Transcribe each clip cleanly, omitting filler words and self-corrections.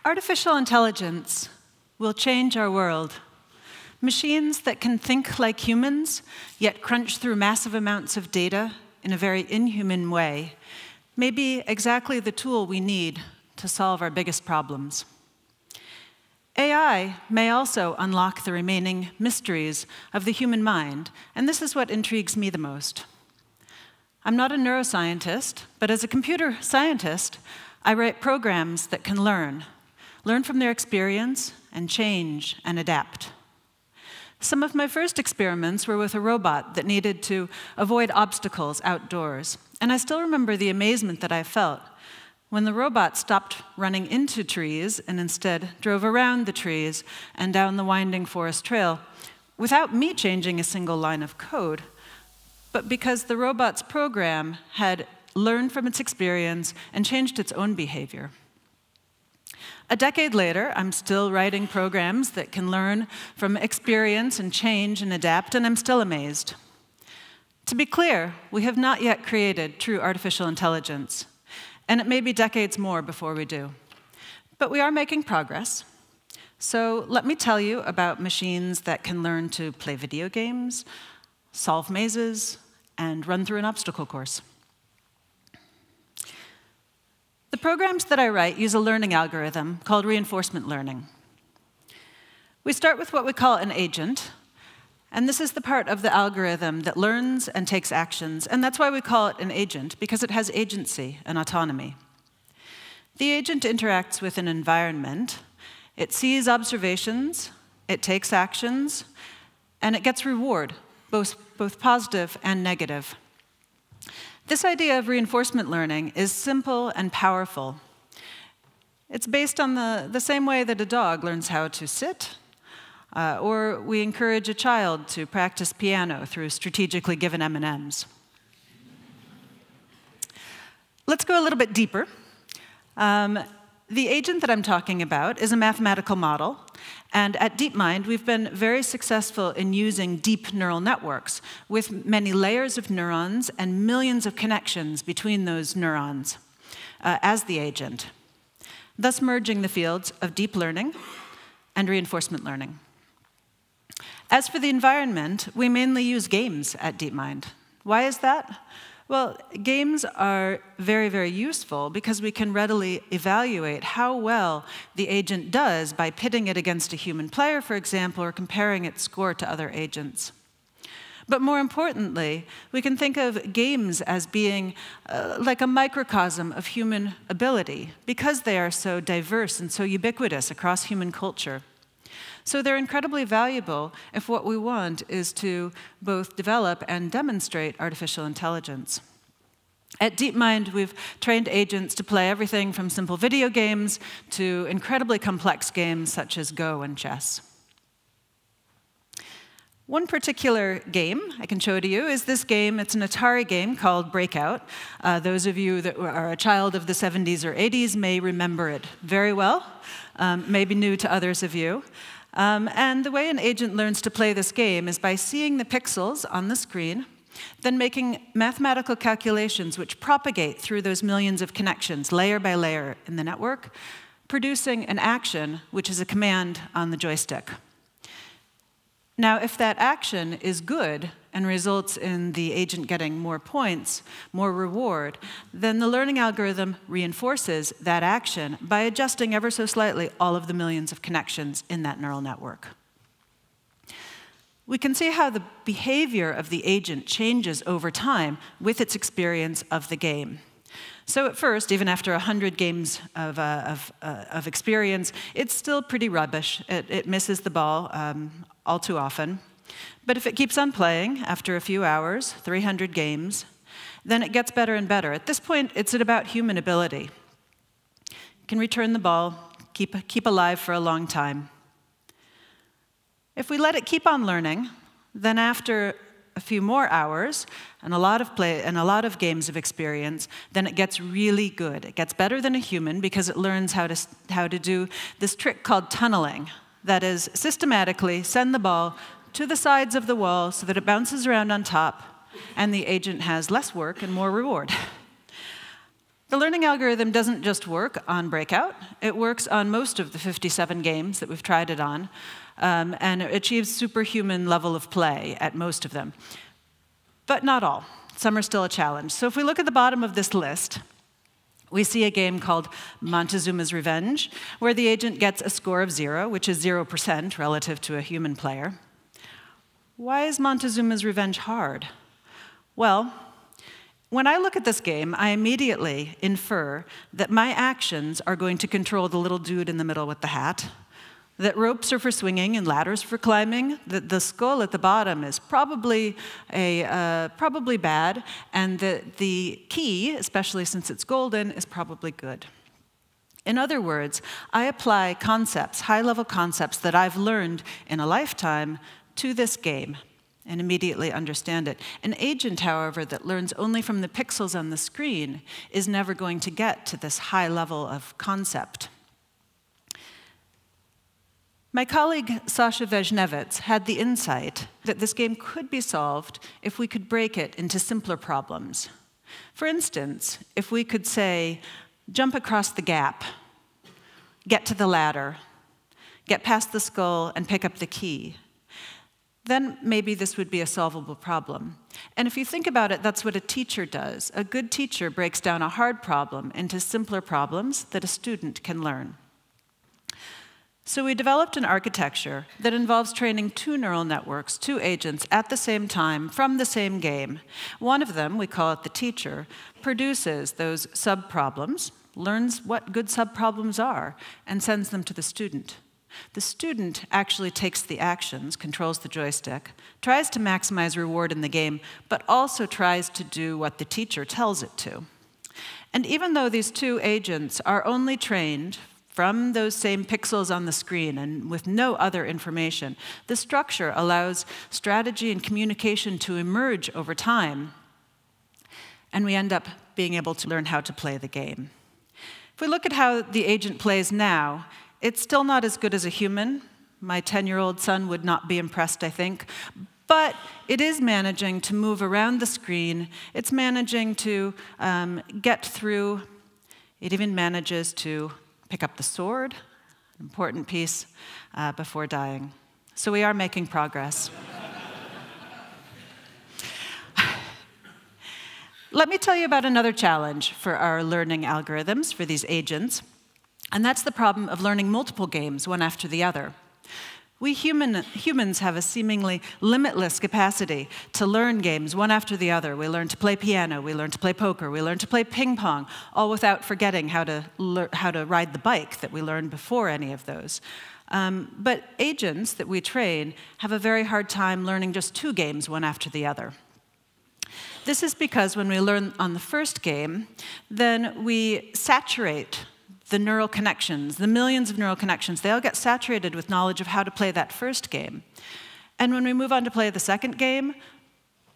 Artificial intelligence will change our world. Machines that can think like humans, yet crunch through massive amounts of data in a very inhuman way, may be exactly the tool we need to solve our biggest problems. AI may also unlock the remaining mysteries of the human mind, and this is what intrigues me the most. I'm not a neuroscientist, but as a computer scientist, I write programs that can learn from their experience, and change and adapt. Some of my first experiments were with a robot that needed to avoid obstacles outdoors, and I still remember the amazement that I felt when the robot stopped running into trees and instead drove around the trees and down the winding forest trail without me changing a single line of code, but because the robot's program had learned from its experience and changed its own behavior. A decade later, I'm still writing programs that can learn from experience and change and adapt, and I'm still amazed. To be clear, we have not yet created true artificial intelligence, and it may be decades more before we do. But we are making progress. So let me tell you about machines that can learn to play video games, solve mazes, and run through an obstacle course. The programs that I write use a learning algorithm called reinforcement learning. We start with what we call an agent, and this is the part of the algorithm that learns and takes actions, and that's why we call it an agent, because it has agency and autonomy. The agent interacts with an environment, it sees observations, it takes actions, and it gets reward, both positive and negative. This idea of reinforcement learning is simple and powerful. It's based on the same way that a dog learns how to sit, or we encourage a child to practice piano through strategically given M&Ms. Let's go a little bit deeper. The agent that I'm talking about is a mathematical model. And at DeepMind, we've been very successful in using deep neural networks with many layers of neurons and millions of connections between those neurons as the agent, thus merging the fields of deep learning and reinforcement learning. As for the environment, we mainly use games at DeepMind. Why is that? Well, games are very, very useful because we can readily evaluate how well the agent does by pitting it against a human player, for example, or comparing its score to other agents. But more importantly, we can think of games as being like a microcosm of human ability because they are so diverse and so ubiquitous across human culture. So they're incredibly valuable if what we want is to both develop and demonstrate artificial intelligence. At DeepMind, we've trained agents to play everything from simple video games to incredibly complex games such as Go and chess. One particular game I can show to you is this game. It's an Atari game called Breakout. Those of you that are a child of the 70s or 80s may remember it very well, maybe new to others of you. And the way an agent learns to play this game is by seeing the pixels on the screen, then making mathematical calculations which propagate through those millions of connections, layer by layer in the network, producing an action, which is a command on the joystick. Now, if that action is good and results in the agent getting more points, more reward, then the learning algorithm reinforces that action by adjusting ever so slightly all of the millions of connections in that neural network. We can see how the behavior of the agent changes over time with its experience of the game. So at first, even after 100 games of experience, it's still pretty rubbish. It misses the ball all too often. But if it keeps on playing, after a few hours, 300 games, then it gets better and better. At this point, it's at about human ability. It can return the ball, keep alive for a long time. If we let it keep on learning, then after a few more hours and a lot of play and a lot of games of experience, then it gets really good. It gets better than a human because it learns how to do this trick called tunneling. That is, systematically send the ball to the sides of the wall so that it bounces around on top, and the agent has less work and more reward. The learning algorithm doesn't just work on Breakout. It works on most of the 57 games that we've tried it on, and it achieves superhuman level of play at most of them. But not all. Some are still a challenge. So if we look at the bottom of this list, we see a game called Montezuma's Revenge, where the agent gets a score of 0, which is 0% relative to a human player. Why is Montezuma's Revenge hard? Well, when I look at this game, I immediately infer that my actions are going to control the little dude in the middle with the hat, that ropes are for swinging and ladders for climbing, that the skull at the bottom is probably bad, and that the key, especially since it's golden, is probably good. In other words, I apply concepts, high-level concepts that I've learned in a lifetime to this game and immediately understand it. An agent, however, that learns only from the pixels on the screen is never going to get to this high level of concept. My colleague Sasha Vejnevets had the insight that this game could be solved if we could break it into simpler problems. For instance, if we could say, jump across the gap, get to the ladder, get past the skull, and pick up the key, then maybe this would be a solvable problem. And if you think about it, that's what a teacher does. A good teacher breaks down a hard problem into simpler problems that a student can learn. So we developed an architecture that involves training 2 neural networks, 2 agents, at the same time from the same game. One of them, we call it the teacher, produces those sub-problems, learns what good sub-problems are, and sends them to the student. The student actually takes the actions, controls the joystick, tries to maximize reward in the game, but also tries to do what the teacher tells it to. And even though these 2 agents are only trained from those same pixels on the screen and with no other information, the structure allows strategy and communication to emerge over time, and we end up being able to learn how to play the game. If we look at how the agent plays now, it's still not as good as a human. My 10-year-old son would not be impressed, I think. But it is managing to move around the screen. It's managing to get through. It even manages to pick up the sword, an important piece, before dying. So we are making progress. Let me tell you about another challenge for our learning algorithms, for these agents. And that's the problem of learning multiple games, one after the other. We humans have a seemingly limitless capacity to learn games one after the other. We learn to play piano, we learn to play poker, we learn to play ping pong, all without forgetting how to ride the bike that we learned before any of those. But agents that we train have a very hard time learning just 2 games one after the other. This is because when we learn on the first game, then we saturate the neural connections, the millions of neural connections, they all get saturated with knowledge of how to play that first game. And when we move on to play the second game,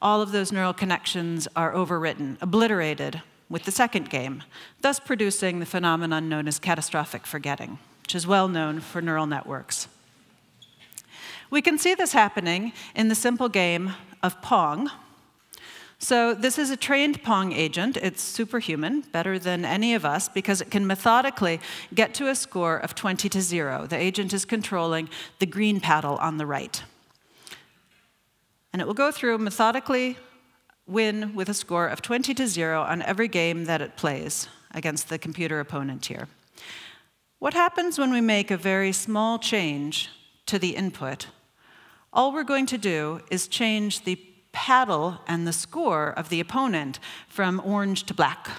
all of those neural connections are overwritten, obliterated with the second game, thus producing the phenomenon known as catastrophic forgetting, which is well known for neural networks. We can see this happening in the simple game of Pong. So this is a trained Pong agent. It's superhuman, better than any of us, because it can methodically get to a score of 20 to 0. The agent is controlling the green paddle on the right. And it will go through, methodically win with a score of 20 to 0 on every game that it plays against the computer opponent here. What happens when we make a very small change to the input? All we're going to do is change the paddle and the score of the opponent from orange to black.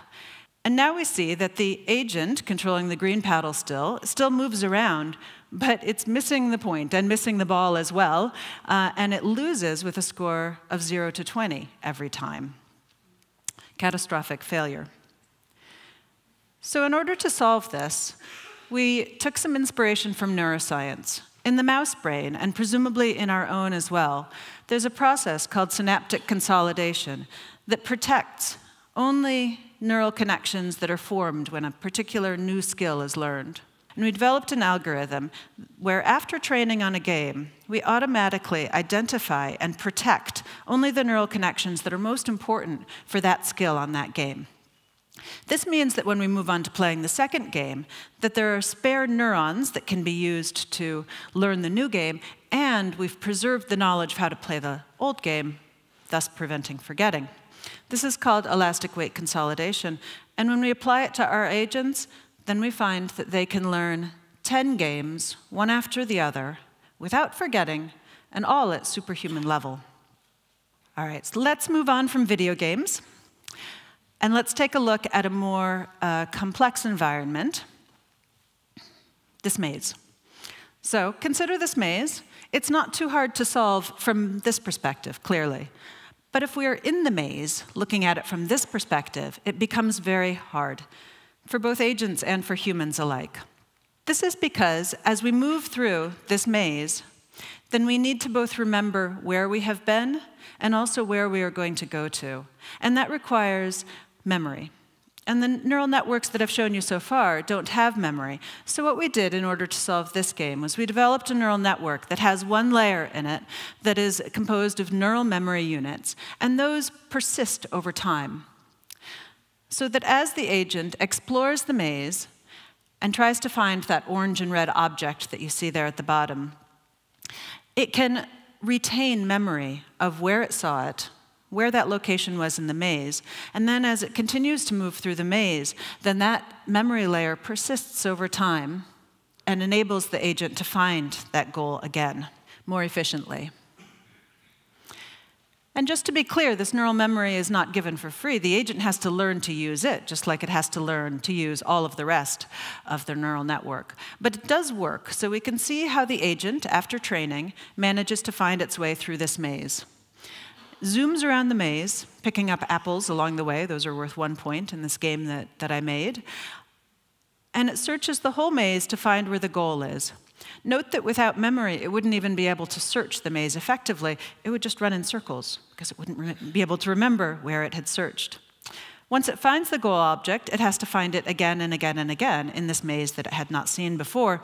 And now we see that the agent controlling the green paddle still moves around, but it's missing the point and missing the ball as well, and it loses with a score of 0 to 20 every time. Catastrophic failure. So in order to solve this, we took some inspiration from neuroscience. In the mouse brain, and presumably in our own as well, there's a process called synaptic consolidation that protects only neural connections that are formed when a particular new skill is learned. And we developed an algorithm where, after training on a game, we automatically identify and protect only the neural connections that are most important for that skill on that game. This means that when we move on to playing the second game, that there are spare neurons that can be used to learn the new game, and we've preserved the knowledge of how to play the old game, thus preventing forgetting. This is called elastic weight consolidation, and when we apply it to our agents, then we find that they can learn 10 games, one after the other, without forgetting, and all at superhuman level. All right, so let's move on from video games. And let's take a look at a more complex environment, this maze. So consider this maze. It's not too hard to solve from this perspective, clearly. But if we are in the maze, looking at it from this perspective, it becomes very hard for both agents and for humans alike. This is because as we move through this maze, then we need to both remember where we have been and also where we are going to go to. And that requires memory. And the neural networks that I've shown you so far don't have memory. So what we did in order to solve this game was we developed a neural network that has one layer in it that is composed of neural memory units, and those persist over time. So that as the agent explores the maze and tries to find that orange and red object that you see there at the bottom, it can retain memory of where it saw it, where that location was in the maze, and then as it continues to move through the maze, then that memory layer persists over time and enables the agent to find that goal again more efficiently. And just to be clear, this neural memory is not given for free. The agent has to learn to use it, just like it has to learn to use all of the rest of the neural network. But it does work, so we can see how the agent, after training, manages to find its way through this maze. Zooms around the maze, picking up apples along the way. Those are worth 1 point in this game that I made. And it searches the whole maze to find where the goal is. Note that without memory, it wouldn't even be able to search the maze effectively. It would just run in circles, because it wouldn't be able to remember where it had searched. Once it finds the goal object, it has to find it again and again and again in this maze that it had not seen before.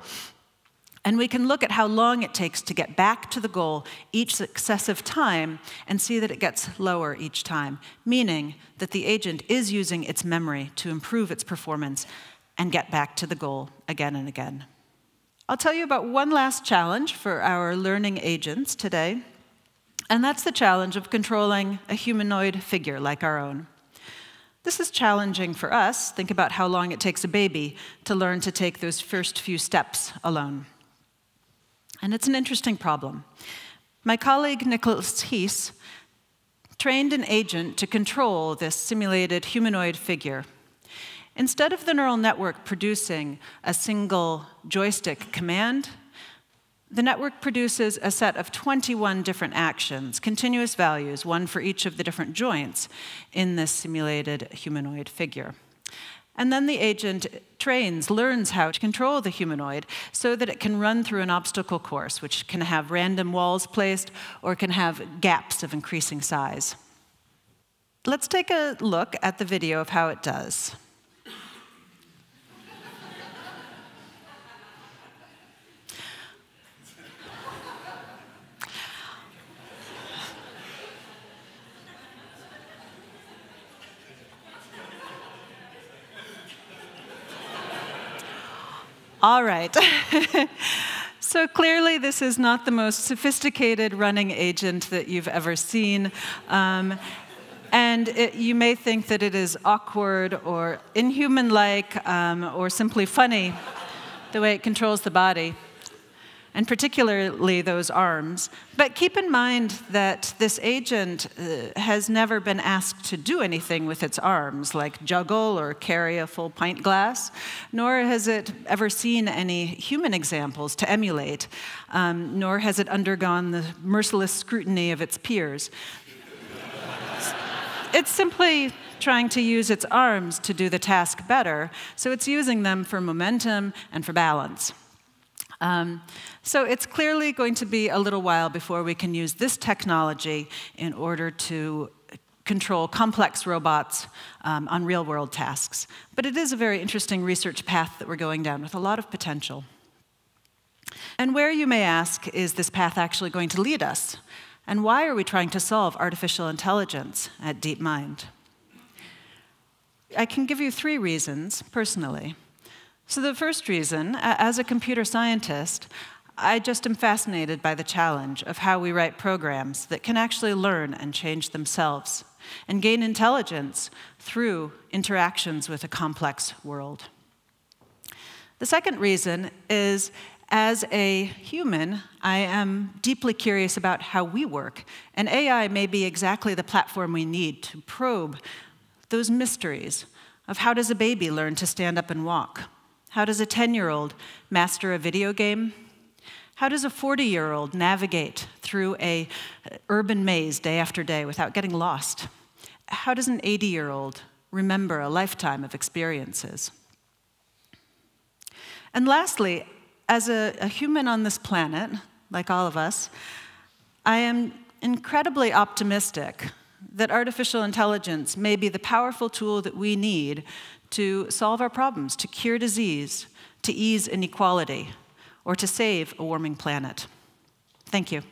And we can look at how long it takes to get back to the goal each successive time and see that it gets lower each time, meaning that the agent is using its memory to improve its performance and get back to the goal again and again. I'll tell you about one last challenge for our learning agents today, and that's the challenge of controlling a humanoid figure like our own. This is challenging for us. Think about how long it takes a baby to learn to take those first few steps alone. And it's an interesting problem. My colleague Nicholas Heese trained an agent to control this simulated humanoid figure. Instead of the neural network producing a single joystick command, the network produces a set of 21 different actions, continuous values, one for each of the different joints in this simulated humanoid figure. And then the agent learns how to control the humanoid so that it can run through an obstacle course, which can have random walls placed or can have gaps of increasing size. Let's take a look at the video of how it does. All right. So clearly, this is not the most sophisticated running agent that you've ever seen. And you may think that it is awkward or inhuman-like or simply funny, the way it controls the body, and particularly those arms. But keep in mind that this agent has never been asked to do anything with its arms, like juggle or carry a full pint glass, nor has it ever seen any human examples to emulate, nor has it undergone the merciless scrutiny of its peers. It's simply trying to use its arms to do the task better, so it's using them for momentum and for balance. So it's clearly going to be a little while before we can use this technology in order to control complex robots on real-world tasks. But it is a very interesting research path that we're going down with a lot of potential. And where, you may ask, is this path actually going to lead us? And why are we trying to solve artificial intelligence at DeepMind? I can give you 3 reasons, personally. So the first reason, as a computer scientist, I just am fascinated by the challenge of how we write programs that can actually learn and change themselves and gain intelligence through interactions with a complex world. The second reason is, as a human, I am deeply curious about how we work, and AI may be exactly the platform we need to probe those mysteries of how does a baby learn to stand up and walk? How does a 10-year-old master a video game? How does a 40-year-old navigate through an urban maze day after day without getting lost? How does an 80-year-old remember a lifetime of experiences? And lastly, as a human on this planet, like all of us, I am incredibly optimistic that artificial intelligence may be the powerful tool that we need to solve our problems, to cure disease, to ease inequality, or to save a warming planet. Thank you.